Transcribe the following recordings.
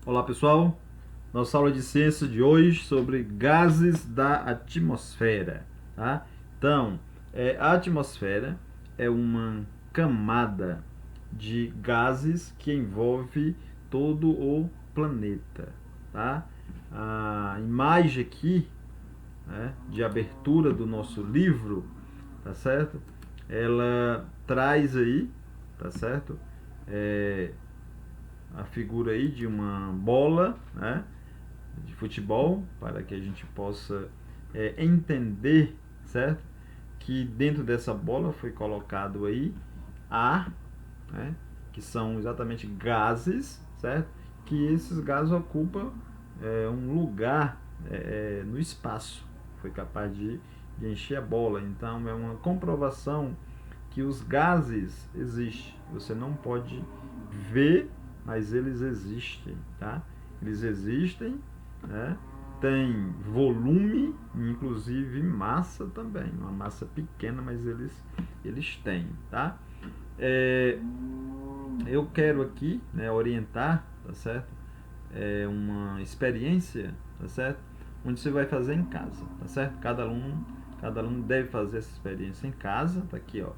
Olá pessoal, nossa aula de ciência de hoje sobre gases da atmosfera, tá? Então, a atmosfera é uma camada de gases que envolve todo o planeta, tá? A imagem aqui, né, de abertura do nosso livro, tá certo? Ela traz aí, tá certo? É, a figura aí de uma bola, né, de futebol, para que a gente possa entender, certo? Que dentro dessa bola foi colocado aí ar, né, que são exatamente gases, certo? Que esses gases ocupam um lugar no espaço, foi capaz de encher a bola. Então é uma comprovação que os gases existem. Você não pode ver, mas eles existem, tá? Eles existem, né? Tem volume, inclusive massa também, uma massa pequena, mas eles têm, tá? É, eu quero aqui, né, orientar, tá certo? Uma experiência, tá certo? Onde você vai fazer em casa, tá certo? Cada aluno deve fazer essa experiência em casa, tá aqui, ó.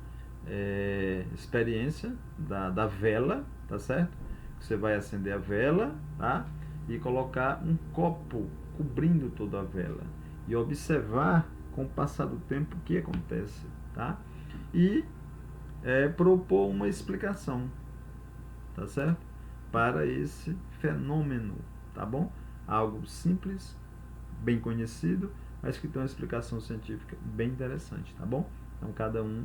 Experiência da vela, tá certo? Você vai acender a vela, tá? E colocar um copo cobrindo toda a vela e observar com o passar do tempo o que acontece, tá? E propor uma explicação, tá certo? Para esse fenômeno, tá bom? Algo simples, bem conhecido, mas que tem uma explicação científica bem interessante, tá bom? Então cada um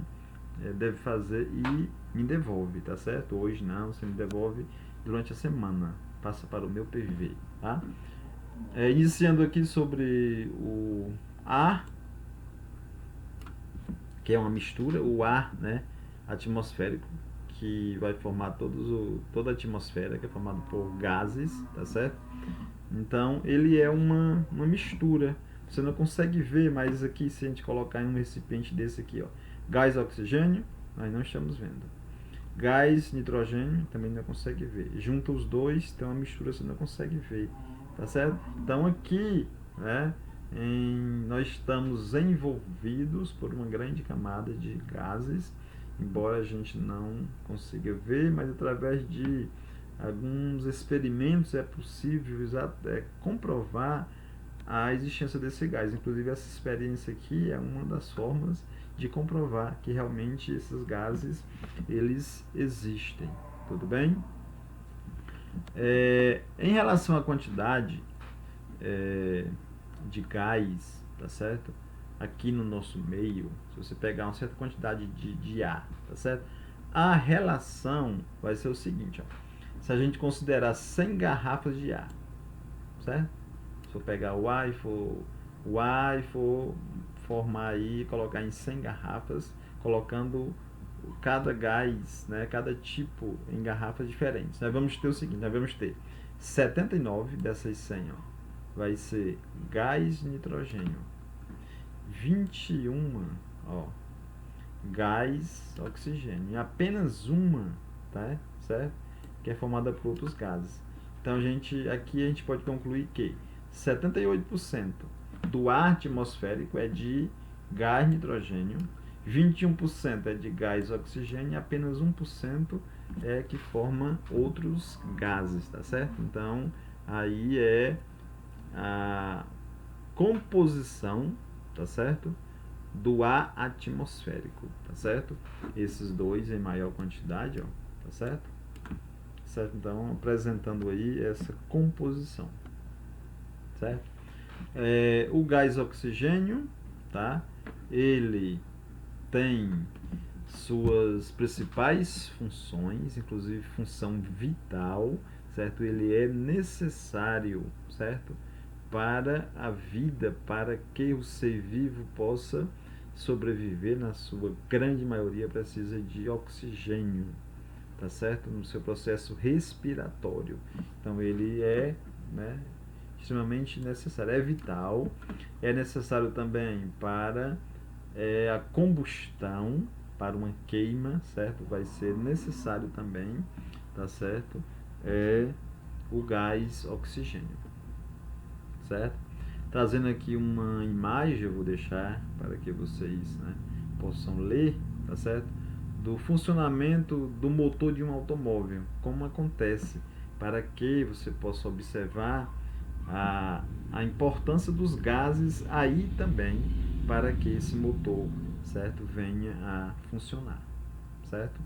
deve fazer e me devolve, tá certo? Hoje não, você me devolve durante a semana, passa para o meu PV, tá? Iniciando aqui sobre o ar, que é uma mistura, o ar, né, atmosférico, que vai formar toda a atmosfera, que é formado por gases, tá certo? Então, ele é uma mistura. Você não consegue ver, mas aqui, se a gente colocar em um recipiente desse aqui, ó, gás oxigênio, nós não estamos vendo. Gás nitrogênio, também não consegue ver. Junta os dois, tem uma mistura, você não consegue ver, tá certo? Então, aqui, né, nós estamos envolvidos por uma grande camada de gases, embora a gente não consiga ver, mas através de alguns experimentos é possível comprovar a existência desse gás. Inclusive, essa experiência aqui é uma das formas de comprovar que realmente esses gases eles existem. Tudo bem? Em relação à quantidade de gás, tá certo? Aqui no nosso meio, se você pegar uma certa quantidade de ar, tá certo? A relação vai ser o seguinte, ó. Se a gente considerar 100 garrafas de ar, certo? Se eu pegar o ar e for formar aí, colocar em 100 garrafas, colocando cada gás, né, cada tipo em garrafas diferentes. Nós vamos ter o seguinte, nós vamos ter 79 dessas 100, ó, vai ser gás nitrogênio. 21, ó, gás oxigênio. E apenas uma, tá? Certo? Que é formada por outros gases. Então aqui a gente pode concluir que 78% do ar atmosférico é de gás nitrogênio, 21% é de gás oxigênio e apenas 1% é que forma outros gases, tá certo? Então aí é a composição, tá certo? Do ar atmosférico, tá certo? Esses dois em maior quantidade, ó, tá certo? Certo? Então, apresentando aí essa composição, certo? O gás oxigênio, tá? Ele tem suas principais funções, inclusive função vital, certo? Ele é necessário, certo? Para a vida, para que o ser vivo possa sobreviver, na sua grande maioria precisa de oxigênio, tá certo? No seu processo respiratório. Então ele é, né, extremamente necessário, é vital, é necessário também para a combustão, para uma queima, certo? Vai ser necessário também, tá certo? o gás oxigênio, certo? Trazendo aqui uma imagem, eu vou deixar para que vocês, né, possam ler, tá certo? Do funcionamento do motor de um automóvel, como acontece, para que você possa observar a importância dos gases aí também, para que esse motor, certo, venha a funcionar, certo?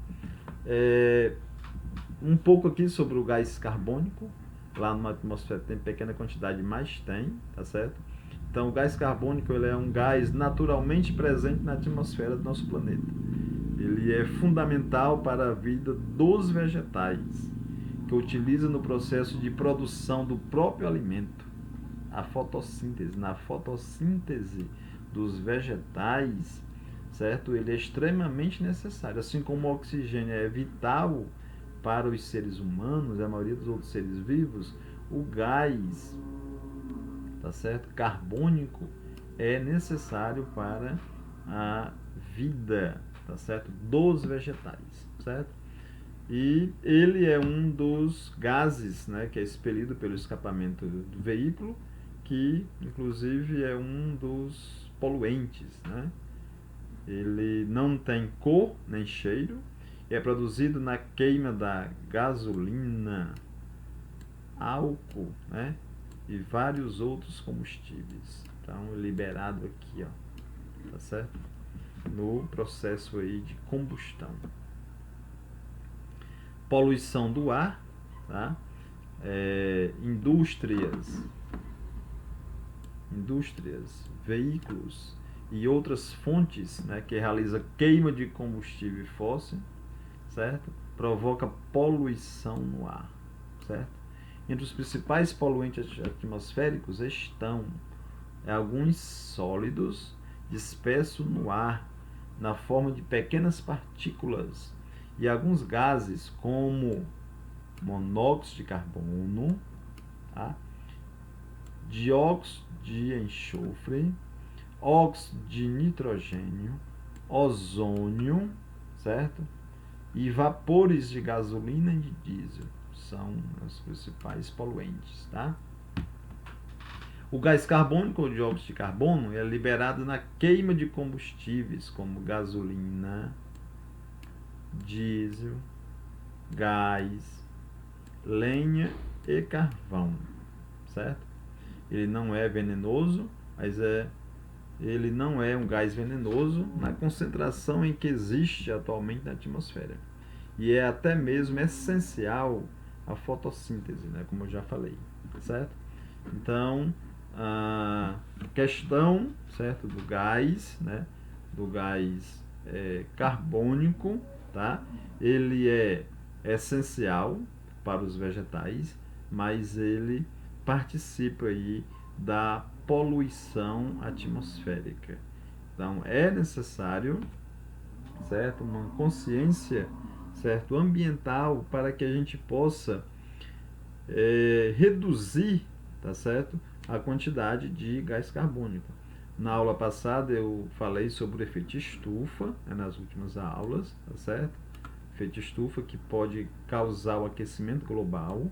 Um pouco aqui sobre o gás carbônico. Lá numa atmosfera tem pequena quantidade, mas tem, tá certo? Então o gás carbônico, ele é um gás naturalmente presente na atmosfera do nosso planeta. Ele é fundamental para a vida dos vegetais, que utiliza no processo de produção do próprio alimento, a fotossíntese. Na fotossíntese dos vegetais, certo? Ele é extremamente necessário, assim como o oxigênio é vital para os seres humanos e a maioria dos outros seres vivos. O gás, tá certo, carbônico, é necessário para a vida, tá certo, dos vegetais, certo? E ele é um dos gases, né, que é expelido pelo escapamento do veículo, que inclusive é um dos poluentes, né? Ele não tem cor nem cheiro, é produzido na queima da gasolina, álcool, né, e vários outros combustíveis. Então, liberado aqui, ó, tá certo? No processo aí de combustão. Poluição do ar, tá? Indústrias, veículos e outras fontes, né, que realiza queima de combustível fóssil, certo? Provoca poluição no ar, certo? Entre os principais poluentes atmosféricos estão alguns sólidos dispersos no ar na forma de pequenas partículas e alguns gases como monóxido de carbono, tá? Dióxido de enxofre, óxido de nitrogênio, ozônio, certo? E vapores de gasolina e de diesel são os principais poluentes, tá? O gás carbônico ou dióxido de carbono é liberado na queima de combustíveis como gasolina, diesel, gás, lenha e carvão, certo? Ele não é venenoso, mas ele não é um gás venenoso na concentração em que existe atualmente na atmosfera. E é até mesmo essencial a fotossíntese, né, como eu já falei, certo? Então, a questão, certo, do gás, né, do gás carbônico, tá? Ele é essencial para os vegetais, mas ele participa aí da poluição atmosférica. Então, é necessário, certo, uma consciência, certo, ambiental, para que a gente possa reduzir, tá certo, a quantidade de gás carbônico. Na aula passada eu falei sobre o efeito estufa, né, nas últimas aulas, tá certo? Efeito estufa que pode causar o aquecimento global,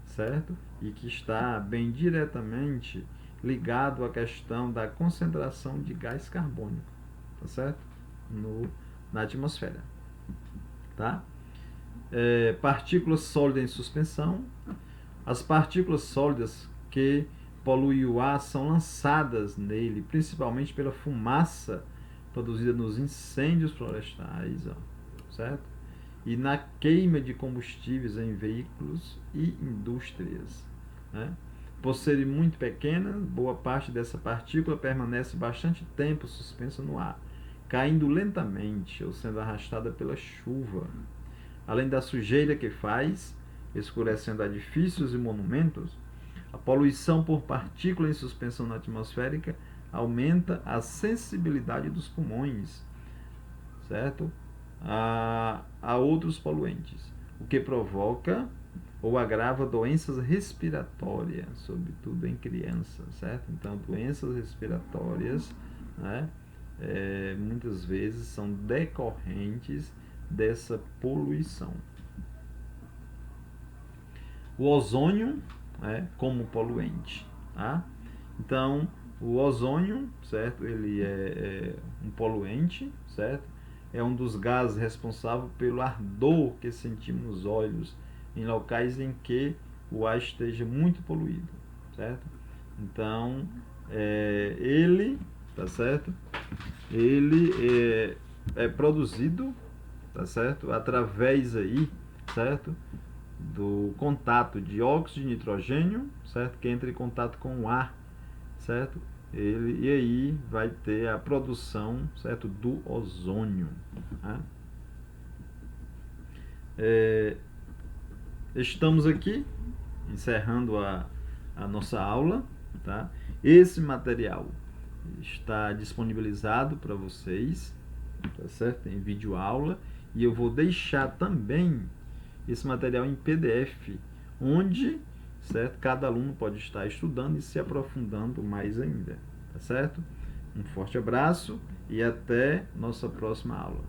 certo? E que está bem diretamente ligado à questão da concentração de gás carbônico, tá certo? Na atmosfera, tá? Partículas sólidas em suspensão. As partículas sólidas que poluem o ar são lançadas nele, principalmente pela fumaça produzida nos incêndios florestais, ó, certo? E na queima de combustíveis em veículos e indústrias, né? Por serem muito pequenas, boa parte dessa partícula permanece bastante tempo suspensa no ar, caindo lentamente ou sendo arrastada pela chuva. Além da sujeira que faz, escurecendo edifícios e monumentos, a poluição por partículas em suspensão na atmosférica aumenta a sensibilidade dos pulmões, certo? A outros poluentes, o que provoca ou agrava doenças respiratórias, sobretudo em crianças, certo? Então, doenças respiratórias, né, muitas vezes são decorrentes dessa poluição. o ozônio, né, como poluente, tá? Então, o ozônio, certo? Ele é um poluente, certo? É um dos gases responsável pelo ardor que sentimos nos olhos em locais em que o ar esteja muito poluído, certo? Então, ele, tá certo? Ele é produzido, tá certo? Através aí, certo? Do contato de óxido de nitrogênio, certo? Que entra em contato com o ar, certo? E aí vai ter a produção, certo? Do ozônio, tá? Estamos aqui encerrando a nossa aula, tá? Esse material está disponibilizado para vocês, tá certo? Em vídeo aula, e eu vou deixar também esse material em PDF, onde, certo, cada aluno pode estar estudando e se aprofundando mais ainda, tá certo? Um forte abraço e até nossa próxima aula.